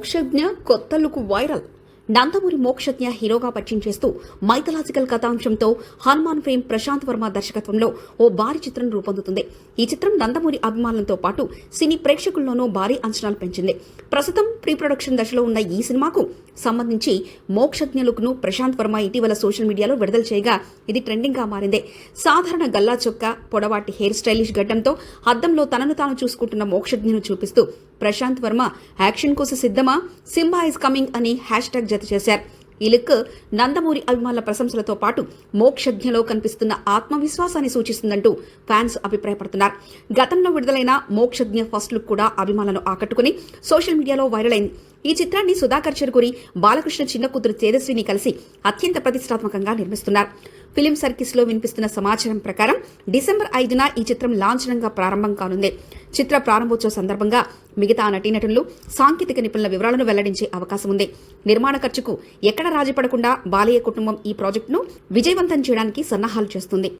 మోక్షజ్ఞ కొత్త look viral. Nandamuri Mokshagna హీరోగా పరిచయం చేస్తూ మైథలాజికల్ కథాంశంతో హనుమాన్ ఫేమ్ ప్రశాంత్ వర్మ దర్శకత్వంలో ఓ భారీ చిత్రం రూపొందుతుంది. ఈ చిత్రం నందమూరి అభిమానులతో పాటు సినీ ప్రేక్షకుల్లోనూ భారీ అంచనాలు పెంచింది. ప్రస్తుతం ప్రీ ప్రొడక్షన్ దశలో ఉన్న ఈ సినిమాకు సంబంధించి మోక్షజ్ఞ లుక్ ను ప్రశాంత్ వర్మ ఇటీవల సోషల్ మీడియాలో విడుదల చేయగా ఇది ట్రెండింగ్ గా మారింది. సాధారణ గల్లా చొక్కా, పొడవాటి హెయిర్ స్టైలిష్ గడ్డంతో అద్దంలో తనను తాను చూసుకుంటున్న మోక్షజ్ఞను చూపిస్తూ ప్రశాంత్ వర్మ యాక్షన్ కోసం సిద్ధమా, సింబా ఇస్ కమింగ్ అని హ్యాష్ ట్యాగ్ జత చేశారు. ఈ లుక్ నందమూరి అభిమానుల ప్రశంసలతో పాటు మోక్షజ్ఞలో కనిపిస్తున్న ఆత్మవిశ్వాసాన్ని సూచిస్తుందంటూ ఫ్యాన్స్ అభిప్రాయపడుతున్నారు. గతంలో విడుదలైన మోక్షజ్ఞ ఫస్ట్ లుక్ కూడా అభిమానులను ఆకట్టుకుని సోషల్ మీడియాలో వైరల్ అయింది. ఈ చిత్రాన్ని సుధాకర్ చెరుకూరి, బాలకృష్ణ చిన్న కూతురు తేజస్విని కలిసి అత్యంత ప్రతిష్టాత్మకంగా నిర్మిస్తున్నారు. ఫిలిం సర్కిల్స్ లో వినిపిస్తున్న సమాచారం ప్రకారం డిసెంబర్ 5న ఈ చిత్రం లాంఛనంగా ప్రారంభం కానుంది. చిత్ర ప్రారంభోత్సవ సందర్భంగా మిగతా నటీనటులు, సాంకేతిక నిపుణుల వివరాలను వెల్లడించే అవకాశం ఉంది. నిర్మాణ ఖర్చుకు ఎక్కడ రాజీ పడకుండా బాలయ్య కుటుంబం ఈ ప్రాజెక్టును విజయవంతం చేయడానికి సన్నాహాలు చేస్తుంది.